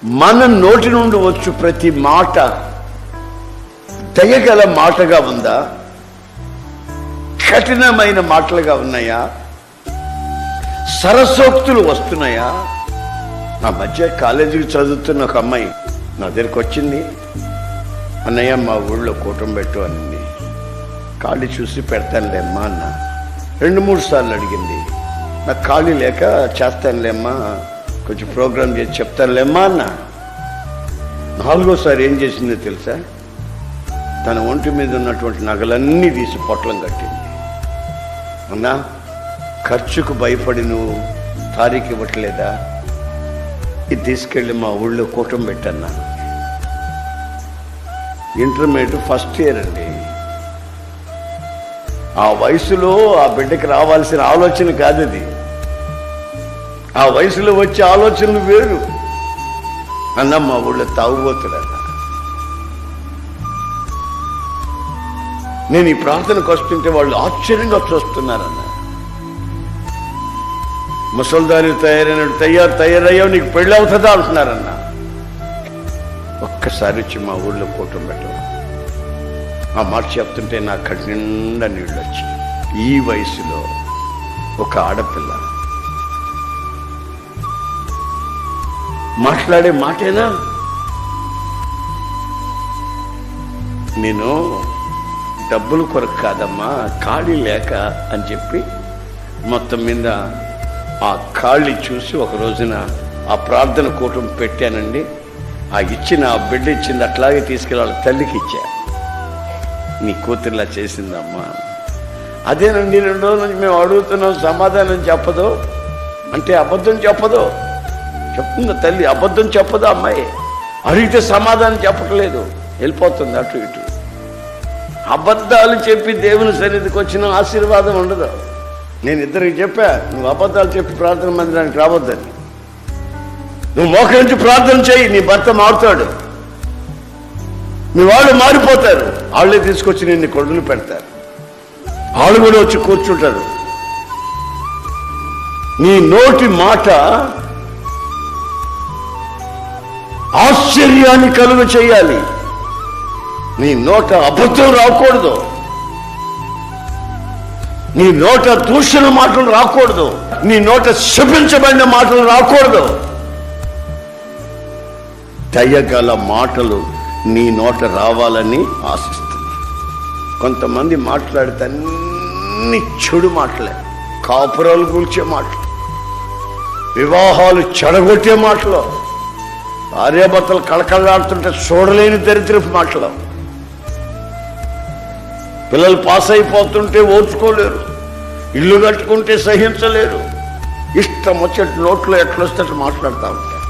మన నోటి నుండి వచ్చు ప్రతి మాట దయగల మాటగా ఉందా, కఠినమైన మాటలుగా ఉన్నాయా, సరసోక్తులు వస్తున్నాయా? నా మధ్య కాలేజీకి చదువుతున్న ఒక అమ్మాయి నా దగ్గరికి వచ్చింది. అన్నయ్య, మా ఊళ్ళో కూటం పెట్టు అని. ఖాళీ చూసి పెడతానులేమ్మా అన్న. 2-3 సార్లు అడిగింది. నాకు ఖాళీ లేక చేస్తానులేమ్మా, కొంచెం ప్రోగ్రాం చేసి చెప్తానులేమ్మా అన్న. 4వ సారి ఏం చేసిందో తెలుసా? తన ఒంటి మీద ఉన్నటువంటి నగలన్నీ తీసి పొట్లం కట్టింది. అన్నా, ఖర్చుకు భయపడి నువ్వు తారీఖు ఇవ్వట్లేదా? ఇది తీసుకెళ్ళి మా ఊళ్ళో కూటం పెట్టన్నా. ఇంటర్మీడియట్ ఫస్ట్ ఇయర్ అండి. ఆ వయసులో ఆ బిడ్డకి రావాల్సిన ఆలోచన కాదు అది. ఆ వయసులో వచ్చే ఆలోచనలు వేరు. అన్న, మా ఊళ్ళో తాగుబోతులన్న. నేను ఈ ప్రార్థనకు వస్తుంటే వాళ్ళు ఆశ్చర్యంగా చూస్తున్నారన్న. ముసల్దారి తయారైనట్టు తయారయ్యావు, నీకు పెళ్ళి అవుతుందా అంటున్నారన్న. ఒక్కసారి వచ్చి మా ఊళ్ళో కూటం పెట్టవు. ఆ మాట చెప్తుంటే నా కళ్ళ నిండా నీళ్ళు వచ్చి, ఈ వయసులో ఒక ఆడపిల్ల మాట్లాడే మాటేనా? నేను డబ్బుల కొరకు కాదమ్మా, ఖాళీ లేక అని చెప్పి మొత్తం మీద ఆ ఖాళీ చూసి ఒక రోజున ఆ ప్రార్థన కూటం పెట్టానండి. ఆ బిడ్డ ఇచ్చింది అట్లాగే తీసుకెళ్ళి వాళ్ళ తల్లికి ఇచ్చా. నీ కూతురులా చేసిందమ్మా. అదేనండి, 2 రోజుల నుంచి మేము అడుగుతున్నాం, సమాధానం చెప్పదు అంటే అబద్ధం చెప్పదు. చెప్తుంది తల్లి, అబద్ధం చెప్పదు అమ్మాయి. అడిగితే సమాధానం చెప్పట్లేదు, వెళ్ళిపోతుంది అటు ఇటు. అబద్ధాలు చెప్పి దేవుని సన్నిధికి వచ్చిన ఆశీర్వాదం ఉండదు. నేను ఇద్దరికి చెప్పా, నువ్వు అబద్ధాలు చెప్పి ప్రార్థన మందిరానికి రావద్దని. నువ్వు మోకరించి ప్రార్థన చేయి, నీ భర్త మారుతాడు, మీ వాళ్ళు మారిపోతారు. వాళ్ళే తీసుకొచ్చి నిన్ను కొడుకులు పెడతారు, వాళ్ళు కూడా వచ్చి కూర్చుంటారు. నీ నోటి మాట ఆశ్చర్యాన్ని కలుగ చేయాలి. నీ నోట అబద్ధం రాకూడదు, నీ నోట దూషణ మాటలు రాకూడదు, నీ నోట శపించబడిన మాటలు రాకూడదు. దయగల మాటలు నీ నోట రావాలని ఆశిస్తుంది. కొంతమంది మాట్లాడితే అన్ని చెడు మాటలే, కాపురాలు కూల్చే మాటలు, వివాహాలు చెడగొట్టే మాటలు, భార్యాభర్తలు కళకళలాడుతుంటే చూడలేని దరిద్రపు మాటలు, పిల్లలు పాస్ అయిపోతుంటే ఓర్చుకోలేరు, ఇల్లు కట్టుకుంటే సహించలేరు, ఇష్టం వచ్చేట్టు నోట్లో ఎట్లొస్తే మాట్లాడుతూ ఉంటారు.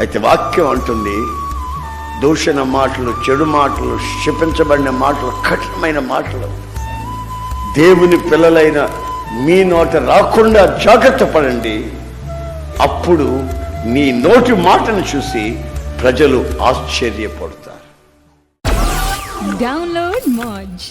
అయితే వాక్యం అంటుంది, దూషణ మాటలు, చెడు మాటలు, శపించబడిన మాటలు, కఠినమైన మాటలు దేవుని పిల్లలైన మీ నోట రాకుండా జాగ్రత్త పడండి. అప్పుడు నీ నోటి మాటను చూసి ప్రజలు ఆశ్చర్యపడతారు. Download Moj.